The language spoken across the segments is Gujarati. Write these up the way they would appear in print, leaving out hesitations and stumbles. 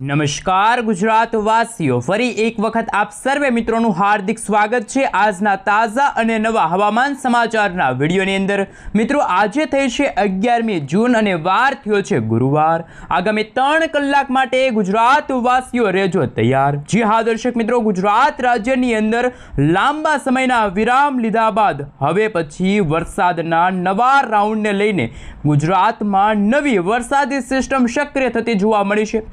નમસ્કાર ગુજરાતવાસીઓ, ફરી એક વખત આપ સર્વે મિત્રોનું હાર્દિક સ્વાગત છે આજના તાજા અને નવા હવામાન સમાચારના વિડીયોની અંદર। મિત્રો, આજે થઈ છે 11મી જૂન અને વાર થયો છે ગુરુવાર। આગામી 3 કલાક માટે ગુજરાતવાસીઓ રહેજો તૈયાર। જી હા દર્શક મિત્રો, ગુજરાત રાજ્યની અંદર લાંબા સમયના વિરામ લીધા બાદ હવે પછી વરસાદના નવા રાઉન્ડને લઈને ગુજરાતમાં નવી વરસાદી સિસ્ટમ સક્રિય થતી જોવા મળી છે।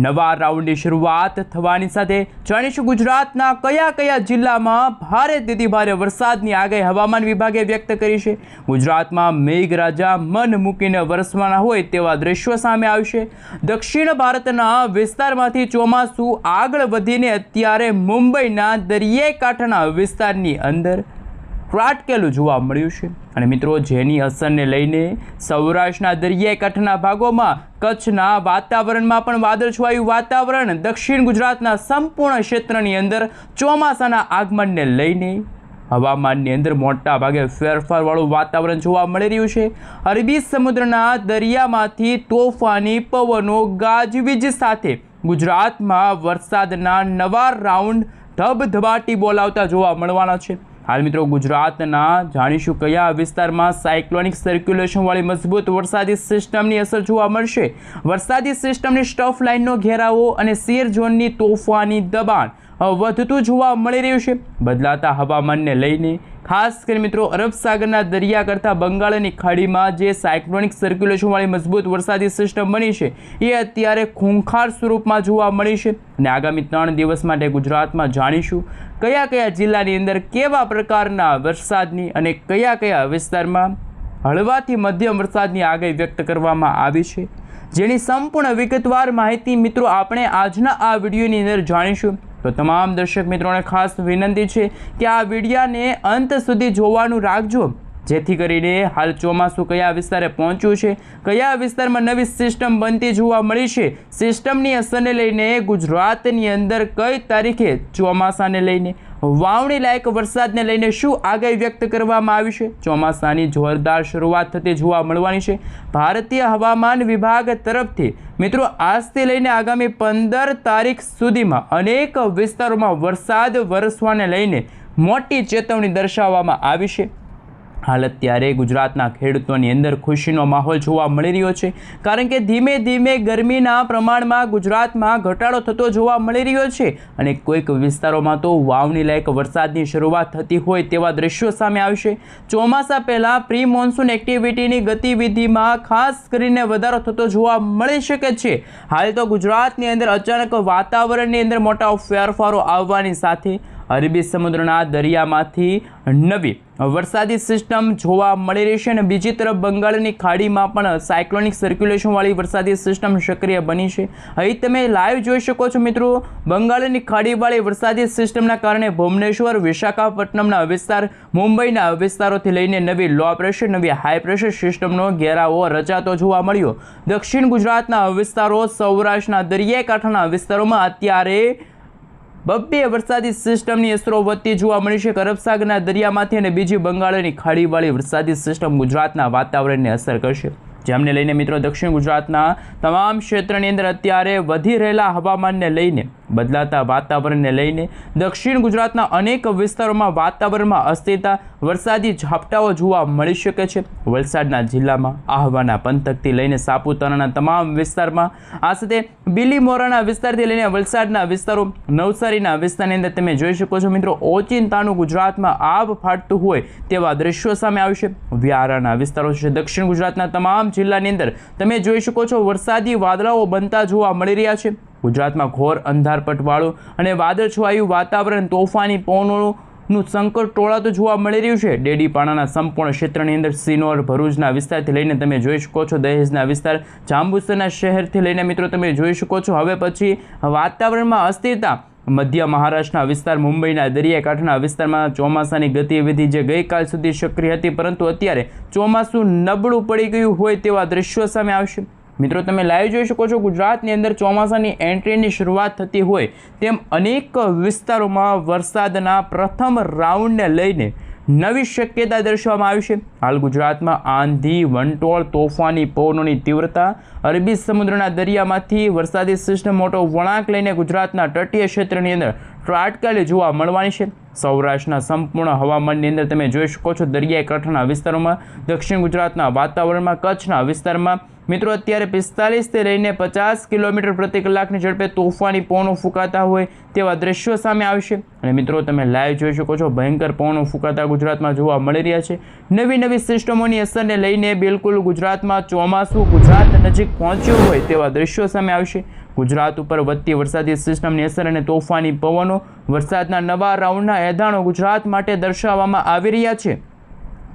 નવા રાઉન્ડની શરૂઆત થવાની સાથે જાણીશું ગુજરાતના કયા કયા જિલ્લામાં ભારેથી ભારે વરસાદની આગાહી હવામાન વિભાગે વ્યક્ત કરી છે। ગુજરાતમાં મેઘરાજા મન મૂકીને વરસવાના હોય તેવા દ્રશ્યો સામે આવશે। દક્ષિણ ભારતના વિસ્તારમાંથી ચોમાસું આગળ વધીને અત્યારે મુંબઈના દરિયાઈ કાંઠાના વિસ્તારની અંદર ત્રાટકેલું જોવા મળ્યું છે અને મિત્રો, જેની અસરને લઈને સૌરાષ્ટ્રના દરિયાઈ કાંઠાના ભાગોમાં કચ્છના વાતાવરણમાં પણ વાદળછાયું વાતાવરણ, દક્ષિણ ગુજરાતના સંપૂર્ણ ક્ષેત્રની અંદર ચોમાસાના આગમનને લઈને હવામાનની અંદર મોટા ભાગે ફેરફારવાળું વાતાવરણ જોવા મળી રહ્યું છે। અરબી સમુદ્રના દરિયામાંથી તોફાની પવનો ગાજવીજ સાથે ગુજરાતમાં વરસાદના નવા રાઉન્ડ ધબધબાટી બોલાવતા જોવા મળવાના છે। હાલ મિત્રો, ગુજરાતના જાણીશું કયા વિસ્તારમાં સાયક્લોનિક સર્ક્યુલેશનવાળી મજબૂત વરસાદી સિસ્ટમની અસર જોવા મળશે। વરસાદી સિસ્ટમની સ્ટફ લાઇનનો ઘેરાવો અને શેર ઝોનની તોફાની દબાણ વધતું જોવા મળી રહ્યું છે। બદલાતા હવામાનને લઈને ખાસ કરીને મિત્રો, અરબ સાગરના દરિયા કરતાં બંગાળની ખાડીમાં જે સાયક્લોનિક સર્ક્યુલેશનવાળી મજબૂત વરસાદી સિસ્ટમ બની છે એ અત્યારે ખૂંખાર સ્વરૂપમાં જોવા મળી છે અને આગામી 3 દિવસ માટે ગુજરાતમાં જાણીશું કયા કયા જિલ્લાની અંદર કેવા પ્રકારના વરસાદની અને કયા કયા વિસ્તારમાં હળવાથી મધ્યમ વરસાદની આગાહી વ્યક્ત કરવામાં આવી છે, જેની સંપૂર્ણ વિગતવાર માહિતી મિત્રો આપણે આજના આ વિડીયોની અંદર જાણીશું। તો તમામ દર્શક મિત્રોને ખાસ વિનંતી છે કે આ વિડીયાને અંત સુધી જોવાનું રાખજો, જેથી કરીને હાલ ચોમાસું કયા વિસ્તારે પહોંચ્યું છે, કયા વિસ્તારમાં નવી સિસ્ટમ બનતી જોવા મળી છે, સિસ્ટમની અસરને લઈને ગુજરાતની અંદર કઈ તારીખે ચોમાસાને લઈને વાવણી લાયક વરસાદને લઈને શું આગાહી વ્યક્ત કરવામાં આવી છે, ચોમાસાની જોરદાર શરૂઆત થતી જોવા મળવાની છે। ભારતીય હવામાન વિભાગ તરફથી મિત્રો આજથી લઈને આગામી 15 તારીખ સુધીમાં અનેક વિસ્તારોમાં વરસાદ વરસવાને લઈને મોટી ચેતવણી દર્શાવવામાં આવી છે। હાલ અત્યારે ગુજરાતના ખેડૂતોની અંદર ખુશીનો માહોલ જોવા મળી રહ્યો છે, કારણ કે ધીમે ધીમે ગરમીના પ્રમાણમાં ગુજરાતમાં ઘટાડો થતો જોવા મળી રહ્યો છે અને કોઈક વિસ્તારોમાં તો વાવણી લાયક વરસાદની શરૂઆત થતી હોય તેવા દ્રશ્યો સામે આવશે। ચોમાસા પહેલાં પ્રી મોન્સૂન એક્ટિવિટીની ગતિવિધિમાં ખાસ કરીને વધારો થતો જોવા મળી શકે છે। હાલ તો ગુજરાતની અંદર અચાનક વાતાવરણની અંદર મોટા ફેરફારો આવવાની સાથે અરબી સમુદ્રના દરિયામાંથી નવી વરસાદી સિસ્ટમ જોવા મળી રહી છે અને બીજી તરફ બંગાળની ખાડીમાં પણ સાયક્લોનિક સર્ક્યુલેશનવાળી વરસાદી સિસ્ટમ સક્રિય બની છે। અહીં તમે લાઈવ જોઈ શકો છો મિત્રો, બંગાળની ખાડીવાળી વરસાદી સિસ્ટમના કારણે ભુવનેશ્વર, વિશાખાપટ્ટનમના વિસ્તાર, મુંબઈના વિસ્તારોથી લઈને નવી લો પ્રેશર, નવી હાઈ પ્રેશર સિસ્ટમનો ઘેરાવો રચાતો જોવા મળ્યો। દક્ષિણ ગુજરાતના વિસ્તારો, સૌરાષ્ટ્રના દરિયાઈ કાંઠાના વિસ્તારોમાં અત્યારે બબ્બે વરસાદી સિસ્ટમની અસરો વધતી જોવા મળી છે। અરબ સાગરના દરિયામાંથી અને બીજી બંગાળની ખાડીવાળી વરસાદી સિસ્ટમ ગુજરાતના વાતાવરણને અસર કરશે, જેમને લઈને મિત્રો દક્ષિણ ગુજરાતના તમામ ક્ષેત્રની અંદર અત્યારે વધી રહેલા હવામાનને લઈને, બદલાતા વાતાવરણને લઈને દક્ષિણ ગુજરાતના અનેક વિસ્તારોમાં વાતાવરણમાં અસ્થિરતા, વરસાદી ઝાપટાઓ જોવા મળી શકે છે। વલસાડના જિલ્લામાં આહવાના પંથકથી લઈને સાપુતારાના તમામ વિસ્તારમાં, આ સાથે બિલીમોરાના વિસ્તારથી લઈને વલસાડના વિસ્તારો, નવસારીના વિસ્તારની અંદર તમે જોઈ શકો છો મિત્રો, ઓચિંતાનું ગુજરાતમાં આબ ફાટતું હોય તેવા દ્રશ્યો સામે આવશે। વ્યારાના વિસ્તારો છે, દક્ષિણ ગુજરાતના તમામ જિલ્લાની અંદર તમે જોઈ શકો છો વરસાદી વાદળાઓ બનતા જોવા મળી રહ્યા છે। ગુજરાતમાં ઘોર અંધારપટવાળું અને વાદળછાયું વાતાવરણ, તોફાની પવનોનું સંકટ ટોળાતું જોવા મળી રહ્યું છે। ડેડીપાડાના સંપૂર્ણ ક્ષેત્રની અંદર સિનોર, ભરૂચના વિસ્તારથી લઈને તમે જોઈ શકો છો દહેજના વિસ્તાર, જાંબુસરના શહેરથી લઈને મિત્રો તમે જોઈ શકો છો હવે પછી વાતાવરણમાં અસ્થિરતા। મધ્ય મહારાષ્ટ્રના વિસ્તાર, મુંબઈના દરિયા કાંઠાના વિસ્તારમાં ચોમાસાની ગતિવિધિ જે ગઈકાલ સુધી સક્રિય હતી, પરંતુ અત્યારે ચોમાસું નબળું પડી ગયું હોય તેવા દ્રશ્યો સામે આવશે। મિત્રો, તમે લાઈવ જોઈ શકો છો ગુજરાતની અંદર ચોમાસાની એન્ટ્રીની શરૂઆત થતી હોય તેમ અનેક વિસ્તારોમાં વરસાદના પ્રથમ રાઉન્ડને લઈને નવી શક્યતા દર્શાવવામાં આવી છે। હાલ ગુજરાતમાં આંધી, વંટોળ, તોફાની પવનોની તીવ્રતા, અરબી સમુદ્રના દરિયામાંથી વરસાદી સિસ્ટમ મોટો વળાંક લઈને ગુજરાતના તટીય ક્ષેત્રની અંદર ત્રાટકાલી જોવા મળવાની છે। સૌરાષ્ટ્રના સંપૂર્ણ હવામાનની અંદર તમે જોઈ શકો છો દરિયાઈ કાંઠાના વિસ્તારોમાં, દક્ષિણ ગુજરાતના વાતાવરણમાં, કચ્છના વિસ્તારમાં મિત્રો અત્યારે 45 થી લઈને 50 કિલોમીટર પ્રતિ કલાકની ઝડપે તોફાની પવનો ફૂંકાતા હોય તેવા દ્રશ્યો સામે આવશે। અને મિત્રો તમે લાઈવ જોઈ શકો છો ભયંકર પવનો ફૂંકાતા ગુજરાતમાં જોવા મળી રહ્યા છે। નવી સિસ્ટમોની અસરને લઈને બિલકુલ ગુજરાતમાં ચોમાસું ગુજરાત નજીક પહોંચ્યું હોય તેવા દ્રશ્યો સામે આવશે। ગુજરાત ઉપર વધતી વરસાદી સિસ્ટમની અસર અને તોફાની પવનો, વરસાદના નવા રાઉન્ડના એંધાણો ગુજરાત માટે દર્શાવવામાં આવી રહ્યા છે।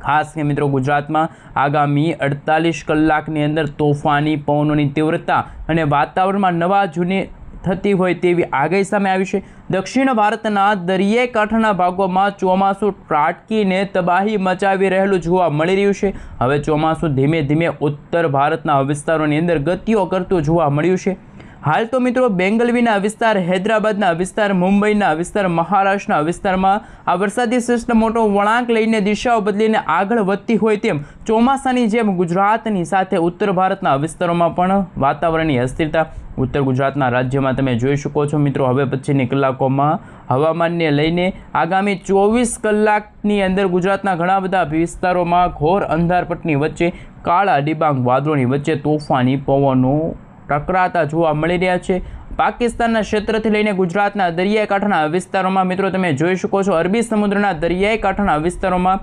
ખાસ કે મિત્રો ગુજરાતમાં આગામી 48 કલાકની અંદર તોફાની પવનોની તીવ્રતા અને વાતાવરણમાં નવા જૂની થતી હોય તેવી આગાહી સામે આવી છે। દક્ષિણ ભારતના દરિયાઈ કાંઠાના ભાગોમાં ચોમાસું ત્રાટકીને તબાહી મચાવી રહેલું જોવા મળી રહ્યું છે। હવે ચોમાસું ધીમે ધીમે ઉત્તર ભારતના વિસ્તારોની અંદર ગતિઓ કરતું જોવા મળ્યું છે। હાલ તો મિત્રો બેંગલવીના વિસ્તાર, હૈદરાબાદના વિસ્તાર, મુંબઈના વિસ્તાર, મહારાષ્ટ્રના વિસ્તારમાં આ વરસાદી સિસ્ટમ મોટો વળાંક લઈને દિશાઓ બદલીને આગળ વધતી હોય તેમ ચોમાસાની જેમ ગુજરાતની સાથે ઉત્તર ભારતના વિસ્તારોમાં પણ વાતાવરણની અસ્થિરતા। ઉત્તર ગુજરાતના રાજ્યમાં તમે જોઈ શકો છો મિત્રો હવે પછીની કલાકોમાં હવામાનને લઈને આગામી 24 કલાકની અંદર ગુજરાતના ઘણા બધા વિસ્તારોમાં ઘોર અંધારપટની વચ્ચે કાળા ડિબાંગ વાદળોની વચ્ચે તોફાની પવનો ટકરાતા જોવા મળી રહ્યા છે। પાકિસ્તાનના ક્ષેત્રથી લઈને ગુજરાતના દરિયાઈ કાંઠાના વિસ્તારોમાં મિત્રો તમે જોઈ શકો છો અરબી સમુદ્રના દરિયાઈ કાંઠાના વિસ્તારોમાં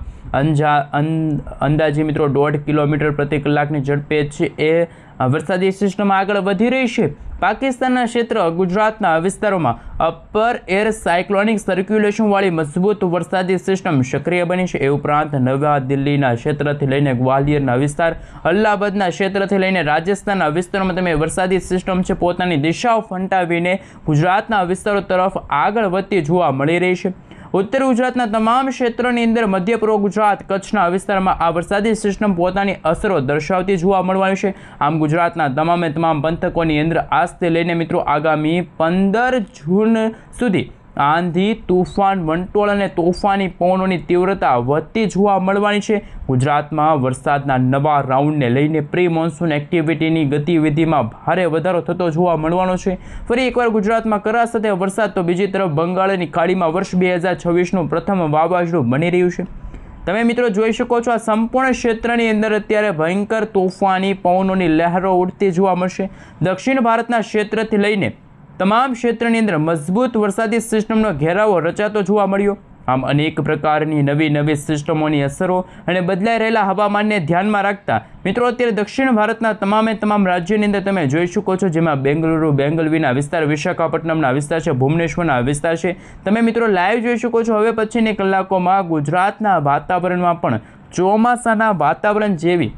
અંદાજે મિત્રો 1.5 કિલોમીટર પ્રતિ કલાકની ઝડપે છે એ વરસાદી સિસ્ટમ આગળ વધી રહી છે। પાકિસ્તાનના ક્ષેત્ર ગુજરાતના વિસ્તારોમાં અપર એર સાયક્લોનિક સર્ક્યુલેશનવાળી મજબૂત વરસાદી સિસ્ટમ સક્રિય બની છે। એ ઉપરાંત નવા દિલ્હીના ક્ષેત્રથી લઈને ગ્વાલિયરના વિસ્તાર, અલ્હાબાદના ક્ષેત્રથી લઈને રાજસ્થાનના વિસ્તારોમાં તમે વરસાદી સિસ્ટમ છે પોતાની દિશાઓ ફંટાવીને ગુજરાતના વિસ્તારો તરફ આગળ વધતી જોવા મળી રહી છે। ઉત્તર ગુજરાતના તમામ ક્ષેત્રોની અંદર મધ્ય પૂર્વ ગુજરાત, કચ્છના વિસ્તારમાં આ વરસાદી સિસ્ટમ પોતાની અસરો દર્શાવતી જોવા મળવાની છે। આમ ગુજરાતના તમામ પંથકોની અંદર આજથી લઈને મિત્રો આગામી 15 જૂન સુધી આંધી, તૂફાન, વંટોળ અને તોફાની પવનોની તીવ્રતા વધતી જોવા મળવાની છે। ગુજરાતમાં વરસાદના નવા રાઉન્ડને લઈને પ્રી મોન્સૂન એક્ટિવિટીની ગતિવિધિમાં ભારે વધારો થતો જોવા મળવાનો છે। ફરી એકવાર ગુજરાતમાં કરા સાથે વરસાદ તો બીજી તરફ બંગાળની ખાડીમાં વર્ષ 2026નું પ્રથમ વાવાઝોડું બની રહ્યું છે। તમે મિત્રો જોઈ શકો છો આ સંપૂર્ણ ક્ષેત્રની અંદર અત્યારે ભયંકર તોફાની પવનોની લહેરો ઉડતી જોવા મળશે। દક્ષિણ ભારતના ક્ષેત્રથી લઈને તમામ ક્ષેત્રની અંદર મજબૂત વરસાદી સિસ્ટમનો ઘેરાવો રચાતો જોવા મળ્યો। આમ અનેક પ્રકારની નવી સિસ્ટમોની અસરો અને બદલાઈ રહેલા હવામાનને ધ્યાનમાં રાખતા મિત્રો અત્યારે દક્ષિણ ભારતના તમામ રાજ્યોની અંદર તમે જોઈ શકો છો જેમાં બેંગલુરુ, બેંગલવીના વિસ્તાર, વિશાખાપટ્ટનમના વિસ્તાર છે, ભુવનેશ્વરના વિસ્તાર છે। તમે મિત્રો લાઈવ જોઈ શકો છો હવે પછીની કલાકોમાં ગુજરાતના વાતાવરણમાં પણ ચોમાસાના વાતાવરણ જેવી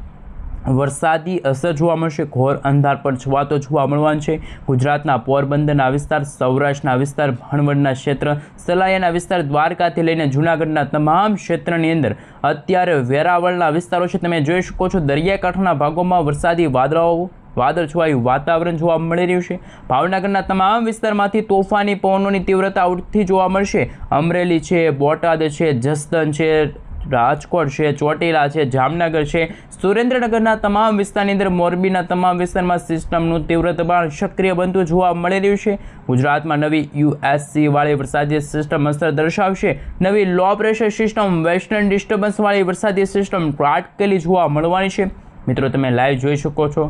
વરસાદી અસર જોવા મળશે। ઘોર અંધારપટ છવાતો જોવા મળવાનું છે। ગુજરાતના પોરબંદરના વિસ્તાર, સૌરાષ્ટ્રના વિસ્તાર, ભાણવડના ક્ષેત્ર, સલાયાના વિસ્તાર, દ્વારકાથી લઈને જૂનાગઢના તમામ ક્ષેત્રની અંદર અત્યારે વેરાવળના વિસ્તારો છે તમે જોઈ શકો છો દરિયાઈ કાંઠાના ભાગોમાં વરસાદી વાદળછવાયું વાતાવરણ જોવા મળી રહ્યું છે। ભાવનગરના તમામ વિસ્તારમાંથી તોફાની પવનોની તીવ્રતા ઉઠતી જોવા મળશે। અમરેલી છે, બોટાદ છે, જસદણ છે, રાજકોટ છે, ચોટીલા છે, જામનગર છે, સુરેન્દ્રનગરના તમામ વિસ્તારની અંદર, મોરબીના તમામ વિસ્તારમાં સિસ્ટમનું તીવ્ર દબાણ સક્રિય બનતું જોવા મળી રહ્યું છે। ગુજરાતમાં નવી USC વાળી વરસાદી સિસ્ટમ અસર દર્શાવશે। નવી લો પ્રેશર સિસ્ટમ, વેસ્ટર્ન ડિસ્ટર્બન્સવાળી વરસાદી સિસ્ટમ ત્રાટકેલી જોવા મળવાની છે। મિત્રો તમે લાઈવ જોઈ શકો છો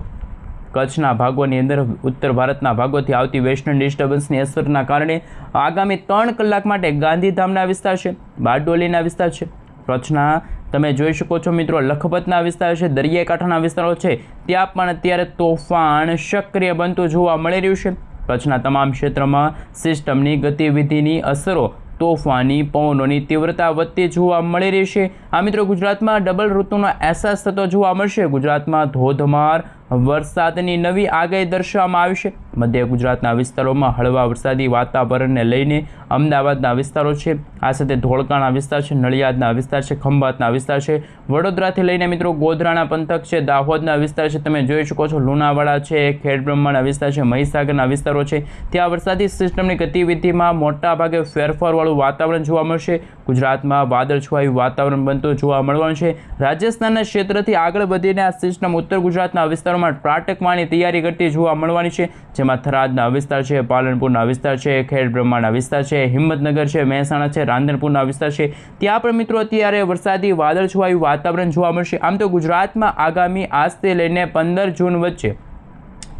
કચ્છના ભાગોની અંદર ઉત્તર ભારતના ભાગોથી આવતી વેસ્ટર્ન ડિસ્ટર્બન્સની અસરના કારણે આગામી 3 કલાક માટે ગાંધીધામના વિસ્તાર છે, બારડોલીના વિસ્તાર છે, કચ્છના તમે જોઈ શકો છો મિત્રો લખપતના વિસ્તાર છે, દરિયાઈ કાંઠાના વિસ્તારો છે ત્યાં પણ અત્યારે તોફાન સક્રિય બનતું જોવા મળી રહ્યું છે। કચ્છના તમામ ક્ષેત્રમાં સિસ્ટમની ગતિવિધિની અસરો તોફાની પવનોની તીવ્રતા વધતી જોવા મળી રહી છે। આ મિત્રો ગુજરાતમાં ડબલ ઋતુનો અહેસાસ થતો જોવા મળશે। ગુજરાતમાં ધોધમાર વરસાદની નવી આગાહી દર્શાવવામાં આવી છે। મધ્ય ગુજરાતના વિસ્તારોમાં હળવા વરસાદી વાતાવરણને લઈને અમદાવાદના વિસ્તારો છે, આ સાથે ધોળકાના વિસ્તાર છે, નડિયાદના વિસ્તાર છે, ખંભાતના વિસ્તાર છે, વડોદરાથી લઈને મિત્રો ગોધરાના પંથક છે, દાહોદના વિસ્તાર છે, તમે જોઈ શકો છો લુણાવાડા છે, ખેડબ્રહ્માના વિસ્તાર છે, મહીસાગરના વિસ્તારો છે, ત્યાં વરસાદી સિસ્ટમની ગતિવિધિમાં મોટા ભાગે ફેરફારવાળું વાતાવરણ જોવા મળશે. ગુજરાતમાં વાદળછાયું વાતાવરણ બનતું જોવા મળવાનું છે. રાજસ્થાનના ક્ષેત્રથી આગળ વધીને આ સિસ્ટમ ઉત્તર ગુજરાતના વિસ્તારોમાં ત્રાટકવાની તૈયારી કરતી જોવા મળવાની છે, જેમાં થરાદના વિસ્તાર છે, પાલનપુરના વિસ્તાર છે, ખેડબ્રહ્માના વિસ્તાર છે, હિંમતનગર છે, મહેસાણા છે, રાંધણપુરના વિસ્તાર છે, ત્યાં પણ મિત્રો અત્યારે વરસાદી વાદળછાયું વાતાવરણ જોવા મળશે. આમ તો ગુજરાતમાં આગામી આજથી લઈને 15 જૂન વચ્ચે,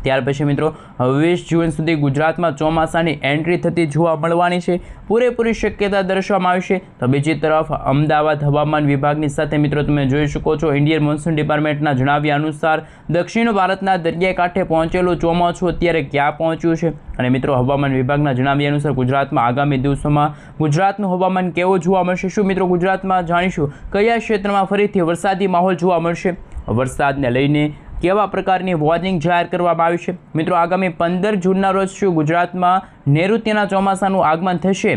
ત્યાર પછી મિત્રો 20 જૂન સુધી ગુજરાતમાં ચોમાસાની એન્ટ્રી થતી જોવા મળવાની છે, પૂરેપૂરી શક્યતા દર્શાવવામાં આવી છે. તો બીજી તરફ અમદાવાદ હવામાન વિભાગની સાથે મિત્રો તમે જોઈ શકો છો ઇન્ડિયન મોન્સૂન ડિપાર્ટમેન્ટના જણાવ્યા અનુસાર દક્ષિણ ભારતના દરિયાઈ કાંઠે પહોંચેલું ચોમાસું અત્યારે ક્યાં પહોંચ્યું છે, અને મિત્રો હવામાન વિભાગના જણાવ્યા અનુસાર ગુજરાતમાં આગામી દિવસોમાં ગુજરાતનું હવામાન કેવું જોવા મળશે. શું મિત્રો ગુજરાતમાં જાણીશું કયા ક્ષેત્રમાં ફરીથી વરસાદી માહોલ જોવા મળશે, વરસાદને લઈને કેવા પ્રકારની વોર્નિંગ જાહેર કરવામાં આવી છે. મિત્રો આગામી 15 જૂનના રોજ શું ગુજરાતમાં નૈઋત્યના ચોમાસાનું આગમન થશે,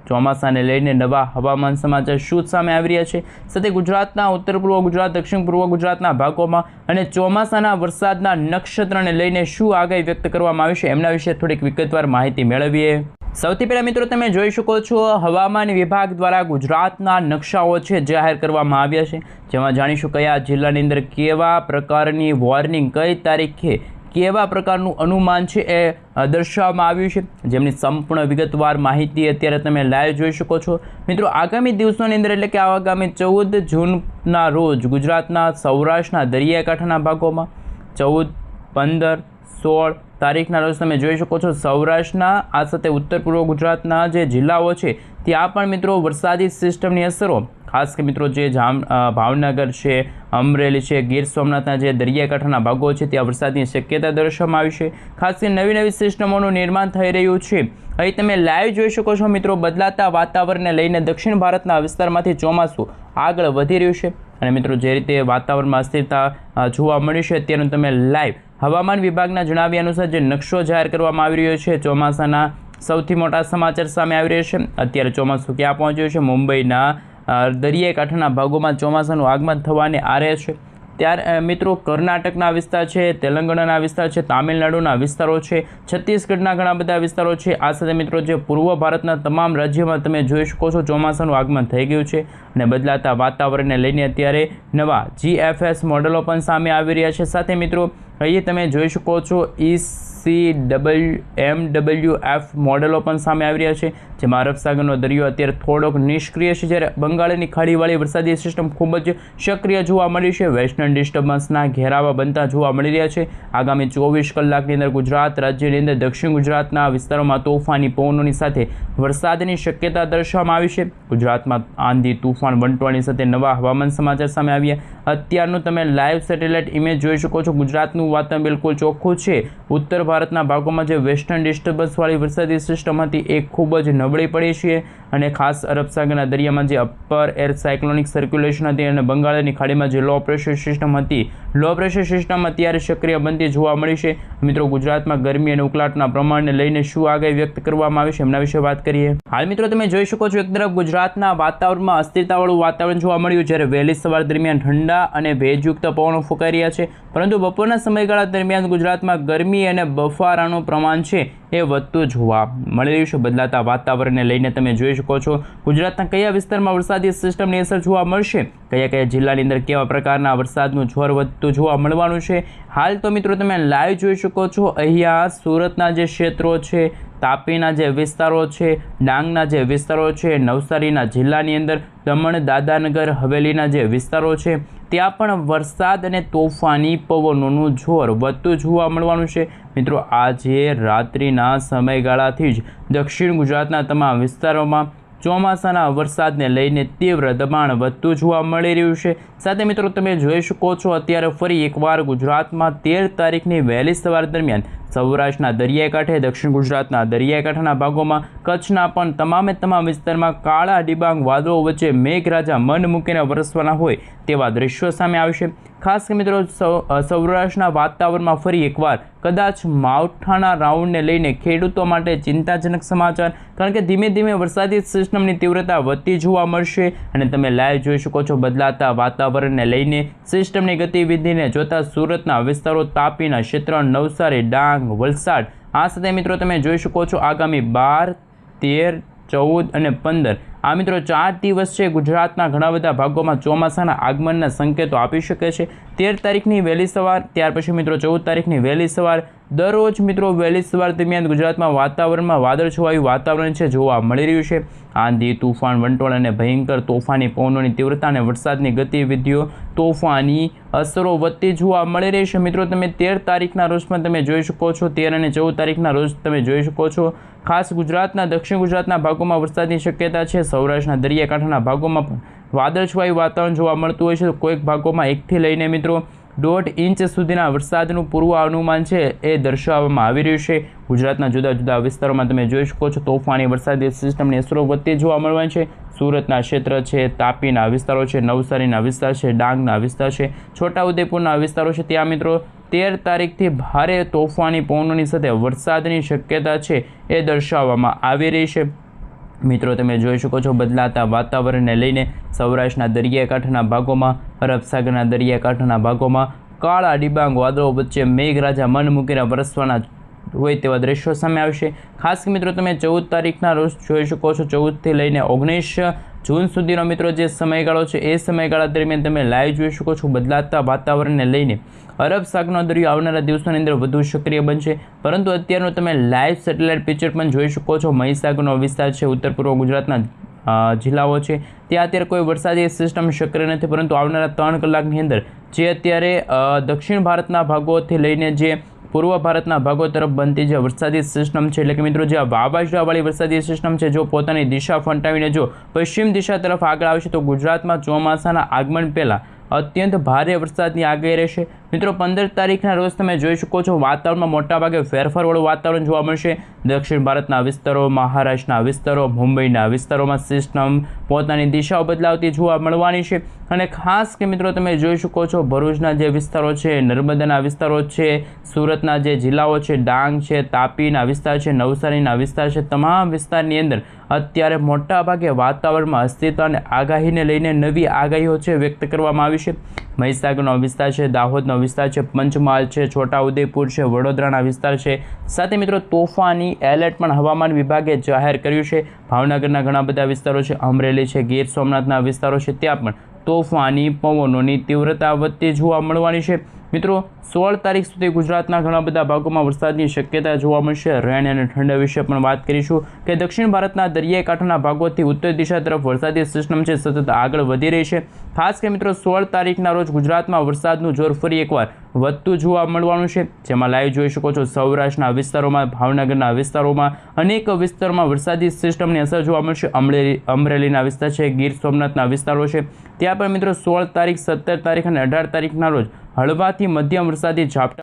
ચોમાસાને લઈને નવા હવામાન સમાચાર શું સામે આવી રહ્યા છે, સાથે ગુજરાતના ઉત્તર પૂર્વ ગુજરાત, દક્ષિણ પૂર્વ ગુજરાતના ભાગોમાં અને ચોમાસાના વરસાદના નક્ષત્રને લઈને શું આગાહી વ્યક્ત કરવામાં આવી છે, એમના વિશે થોડીક વિગતવાર માહિતી મેળવીએ. સૌથી પહેલાં મિત્રો તમે જોઈ શકો છો હવામાન વિભાગ દ્વારા ગુજરાતના નકશાઓ છે જાહેર કરવામાં આવ્યા છે, જેમાં જાણીશું કયા જિલ્લાની અંદર કેવા પ્રકારની વોર્નિંગ, કઈ તારીખે કેવા પ્રકારનું અનુમાન છે એ દર્શાવવામાં આવ્યું છે, જેમની સંપૂર્ણ વિગતવાર માહિતી અત્યારે તમે લાઈવ જોઈ શકો છો. મિત્રો આગામી દિવસોની અંદર એટલે કે આગામી 14 જૂનના રોજ ગુજરાતના સૌરાષ્ટ્રના દરિયાકાંઠાના ભાગોમાં 14, 15, 16 તારીખના રોજ તમે જોઈ શકો છો સૌરાષ્ટ્રના આ સાથે ઉત્તર પૂર્વ ગુજરાતના જે જિલ્લાઓ છે ત્યાં પણ મિત્રો વરસાદી સિસ્ટમની અસરો, ખાસ કે મિત્રો જે ભાવનગર છે, અમરેલી છે, ગીર સોમનાથના જે દરિયાકાંઠાના ભાગો છે ત્યાં વરસાદની શક્યતા દર્શાવવામાં આવી છે. ખાસ કરીને નવી સિસ્ટમોનું નિર્માણ થઈ રહ્યું છે. અહીં તમે લાઈવ જોઈ શકો છો મિત્રો બદલાતા વાતાવરણને લઈને દક્ષિણ ભારતના વિસ્તારમાંથી ચોમાસું આગળ વધી રહ્યું છે, અને મિત્રો જે રીતે વાતાવરણમાં અસ્થિરતા જોવા મળી છે તેનું તમે લાઈવ હવામાન વિભાગના જણાવ્યા અનુસાર જે નકશો જાહેર કરવામાં આવી રહ્યો છે, ચોમાસાના સૌથી મોટા સમાચાર સામે આવી રહ્યા છે. અત્યારે ચોમાસું ક્યાં પહોંચ્યું છે, મુંબઈના દરિયાઈ કાંઠાના ભાગોમાં ચોમાસાનું આગમન થવાને આરે છે. ત્યાર મિત્રો કર્ણાટકના વિસ્તાર છે, તેલંગાણાના વિસ્તાર છે, તામિલનાડુના વિસ્તારો છે, છત્તીસગઢના ઘણા બધા વિસ્તારો છે, આ સાથે મિત્રો જે પૂર્વ ભારતના તમામ રાજ્યોમાં તમે જોઈ શકો છો ચોમાસાનું આગમન થઈ ગયું છે, અને બદલાતા વાતાવરણને લઈને અત્યારે નવા GFS મોડેલો પણ સામે આવી રહ્યા છે. સાથે મિત્રો અહીં તમે જોઈ શકો છો ECMWF મોડેલો પણ સામે આવી રહ્યા છે, જેમાં અરબ સાગરનો દરિયો અત્યારે થોડોક નિષ્ક્રિય છે, જ્યારે બંગાળની ખાડીવાળી વરસાદી સિસ્ટમ ખૂબ જ સક્રિય જોવા મળી છે. વેસ્ટર્ન ડિસ્ટર્બન્સના ઘેરાવા બનતા જોવા મળી રહ્યા છે. આગામી 24 કલાકની અંદર ગુજરાત રાજ્યની અંદર દક્ષિણ ગુજરાતના વિસ્તારોમાં તોફાની પવનોની સાથે વરસાદની શક્યતા દર્શાવવામાં આવી છે. ગુજરાતમાં આંધી, તુફાન, વંટોળની સાથે નવા હવામાન સમાચાર સામે આવ્યા. અત્યારનું તમે લાઈવ સેટેલાઇટ ઇમેજ જોઈ શકો છો. ગુજરાતનું વાતાવરણ બિલકુલ ચોખ્ખું છે. ઉત્તર ભારતના ભાગોમાં જે વેસ્ટર્ન ડિસ્ટર્બન્સવાળી વરસાદી સિસ્ટમ હતી એ ખૂબ જ નબળી પડી છે, અને ખાસ અરબ સાગરના દરિયામાં જે અપર એર સાયક્લોનિક સર્ક્યુલેશન હતી અને બંગાળની ખાડીમાં જે લો પ્રેશર સિસ્ટમ હતી, લો પ્રેશર સિસ્ટમ અત્યારે સક્રિય બનતી જોવા મળી છે. મિત્રો ગુજરાતમાં ગરમી અને ઉકળાટના પ્રમાણને લઈને શું આગાહી વ્યક્ત કરવામાં આવી છે એમના વિશે વાત કરીએ. હાલ મિત્રો તમે જોઈ શકો છો એક તરફ ગુજરાતના વાતાવરણમાં અસ્થિરતાવાળું વાતાવરણ જોવા મળ્યું, જ્યારે વહેલી સવાર દરમિયાન ઠંડા અને ભેજયુક્ત પવનો ફૂંકાઈ રહ્યા છે, પરંતુ બપોરના સમયગાળા દરમિયાન ગુજરાતમાં ગરમી અને બફારાનું પ્રમાણ છે એ વધતું જોવા મળી રહ્યું છે. બદલાતા વાતાવરણને લઈને તમે જોઈ શકો છો ગુજરાતના કયા વિસ્તારમાં વરસાદી સિસ્ટમની અસર જોવા મળશે, કયા કયા જિલ્લાની અંદર કેવા પ્રકારના વરસાદનું જોર વધતું જોવા મળવાનું છે. હાલ તો મિત્રો તમે લાઈવ જોઈ શકો છો અહીંયા સુરતના જે ક્ષેત્રો છે, તાપીના જે વિસ્તારો છે, ડાંગના જે વિસ્તારો છે, નવસારીના જિલ્લાની અંદર દમણ, દાદરાનગર હવેલીના જે વિસ્તારો છે ત્યાં પણ વરસાદ અને તોફાની પવનોનું જોર વધતું જોવા મળવાનું છે. મિત્રો આજે રાત્રિના સમયગાળાથી જ દક્ષિણ ગુજરાતના તમામ વિસ્તારોમાં ચોમાસાના વરસાદને લઈને તીવ્ર દબાણ વધતું જોવા મળી રહ્યું છે. સાથે મિત્રો તમે જોઈ શકો છો અત્યારે ફરી એકવાર ગુજરાતમાં 13 તારીખની વહેલી સવાર દરમિયાન સૌરાષ્ટ્રના દરિયાઈ કાંઠે, દક્ષિણ ગુજરાતના દરિયાઈ કાંઠાના ભાગોમાં, કચ્છના પણ તમામ વિસ્તારમાં કાળા ડિબાંગ વાદળો વચ્ચે મેઘરાજા મન મૂકીને વરસવાના હોય તેવા દ્રશ્યો સામે આવશે. ખાસ કરી મિત્રો સૌરાષ્ટ્રના વાતાવરણમાં ફરી એકવાર કદાચ માવઠાના રાઉન્ડને લઈને ખેડૂતો માટે ચિંતાજનક સમાચાર, કારણ કે ધીમે ધીમે વરસાદી સિસ્ટમની તીવ્રતા વધતી જોવા મળશે અને તમે લાઈવ જોઈ શકો છો બદલાતા વાતાવરણને લઈને સિસ્ટમની ગતિવિધિને જોતા સુરતના વિસ્તારો, તાપીના ક્ષેત્ર, નવસારી, ડાંગ, વલસાડ, આ સાથે મિત્રો તમે જોઈ શકો છો આગામી 12, 13, 14 અને 15 આ મિત્રો 4 દિવસ છે ગુજરાતના ઘણા બધા ભાગોમાં ચોમાસાના આગમનના સંકેતો આપી શકે છે. 13 તારીખની વહેલી સવાર, ત્યાર પછી મિત્રો 14 તારીખની વહેલી સવાર, દરરોજ મિત્રો વહેલી સવાર દરમિયાન ગુજરાતમાં વાતાવરણમાં વાદળછવાયું વાતાવરણ છે જોવા મળી રહ્યું છે. આંધી, તુફાન, વંટોળ અને ભયંકર તોફાની પવનોની તીવ્રતા અને વરસાદની ગતિવિધિઓ, તોફાની અસરો વધતી જોવા મળી રહી છે. મિત્રો તમે 13 તારીખના રોજ પણ તમે જોઈ શકો છો, 13 અને 14 તારીખના રોજ તમે જોઈ શકો છો ખાસ ગુજરાતના દક્ષિણ ગુજરાતના ભાગોમાં વરસાદની શક્યતા છે. સૌરાષ્ટ્રના દરિયાકાંઠાના ભાગોમાં પણ વાદળછવાયું વાતાવરણ જોવા મળતું હોય છે. કોઈક ભાગોમાં 1 થી લઈને મિત્રો 1.5 ઇંચ સુધીના વરસાદનું પૂર્વ અનુમાન છે એ દર્શાવવામાં આવી રહ્યું છે. ગુજરાતના જુદા જુદા વિસ્તારોમાં તમે જોઈ શકો છો તોફાની વરસાદી સિસ્ટમની અસરો વધતી જોવા મળવાની છે. સુરતના ક્ષેત્ર છે, તાપીના વિસ્તારો છે, નવસારીના વિસ્તાર છે, ડાંગના વિસ્તાર છે, છોટાઉદેપુરના વિસ્તારો છે, ત્યાં મિત્રો 13 તારીખથી ભારે તોફાની પવનોની સાથે વરસાદની શક્યતા છે એ દર્શાવવામાં આવી રહી છે. મિત્રો તમે જોઈ શકો છો બદલાતા વાતાવરણને લઈને સૌરાષ્ટ્રના દરિયાકાંઠાના ભાગોમાં, અરબ સાગરના દરિયાકાંઠાના ભાગોમાં કાળા ડિબાંગ વાદળો વચ્ચે મેઘરાજા મન મૂકીને વરસવાના હોય તેવા દ્રશ્યો સામે આવશે. ખાસ મિત્રો તમે 14 તારીખના રોજ જોઈ શકો છો, 14થી લઈને 19 જૂન સુધીનો મિત્રો જે સમયગાળો છે એ સમયગાળા દરમિયાન તમે લાઈવ જોઈ શકો છો બદલાતા વાતાવરણને લઈને અરબ સાગરનો દરિયો આવનારા દિવસોની અંદર વધુ સક્રિય બનશે. પરંતુ અત્યારનો તમે લાઈવ સેટેલાઇટ પિક્ચર પણ જોઈ શકો છો. મહીસાગરનો વિસ્તાર છે, ઉત્તર પૂર્વ ગુજરાતના જિલ્લાઓ છે, ત્યાં અત્યારે કોઈ વરસાદી સિસ્ટમ સક્રિય નથી, પરંતુ આવનારા 3 કલાકની અંદર જે અત્યારે દક્ષિણ ભારતના ભાગોથી લઈને જે પૂર્વ ભારતના ભાગો તરફ બનતી જે વરસાદી સિસ્ટમ છે, એટલે કે મિત્રો જે વાવાઝોડાવાળી વરસાદી સિસ્ટમ છે, જો પોતાની દિશા ફંટાવીને જો પશ્ચિમ દિશા તરફ આગળ આવશે તો ગુજરાતમાં ચોમાસાના આગમન પહેલાં અત્યંત ભારે વરસાદની આગાહી રહેશે. મિત્રો 15 તારીખના રોજ તમે જોઈ શકો છો વાતાવરણમાં મોટાભાગે ફેરફારવાળું વાતાવરણ જોવા મળશે. દક્ષિણ ભારતના વિસ્તારો, મહારાષ્ટ્રના વિસ્તારો, મુંબઈના વિસ્તારોમાં સિસ્ટમ પોતાની દિશાઓ બદલાવતી જોવા મળવાની છે. અને ખાસ કે મિત્રો તમે જોઈ શકો છો ભરૂચના જે વિસ્તારો છે, નર્મદાના વિસ્તારો છે, સુરતના જે જિલ્લાઓ છે, ડાંગ છે, તાપીના વિસ્તાર છે, નવસારીના વિસ્તાર છે, તમામ વિસ્તારની અંદર અત્યારે મોટાભાગે વાતાવરણમાં અસ્થિરતા અને આગાહીને લઈને નવી આગાહીઓ છે વ્યક્ત કરવામાં આવી છે. મહીસાગરનો વિસ્તાર છે, દાહોદનો વિસ્તાર છે, પંચમહાલ છે, છોટાઉદેપુર છે, વડોદરાના વિસ્તાર છે, સાથે મિત્રો તોફાની એલર્ટ પણ હવામાન વિભાગે જાહેર કર્યું છે. ભાવનગરના ઘણા બધા વિસ્તારો છે, અમરેલી છે, ગીર સોમનાથના વિસ્તારો છે, ત્યાં પણ તોફાની પવનોની તીવ્રતા વધતી જોવા મળવાની છે. મિત્રો 16 તારીખ સુધી ગુજરાતના ઘણા બધા ભાગોમાં વરસાદની શક્યતા જોવા મળશે. રેન અને ઠંડા વિશે પણ વાત કરીશું કે દક્ષિણ ભારતના દરિયાઈ કાંઠાના ભાગોથી ઉત્તર દિશા તરફ વરસાદી સિસ્ટમ છે સતત આગળ વધી રહી છે. ખાસ કે મિત્રો 16 તારીખના રોજ ગુજરાતમાં વરસાદનું જોર ફરી એકવાર વધતું જોવા મળવાનું છે, જેમાં લાઈવ જોઈ શકો છો સૌરાષ્ટ્રના વિસ્તારોમાં, ભાવનગરના વિસ્તારોમાં અનેક વિસ્તારોમાં વરસાદી સિસ્ટમની અસર જોવા મળશે. અમરેલીના વિસ્તાર છે, ગીર સોમનાથના વિસ્તારો છે, ત્યાં પણ મિત્રો 16 તારીખ, 17 તારીખ અને 18 તારીખના રોજ હળવાથી મધ્યમ વરસાદી ઝાપટા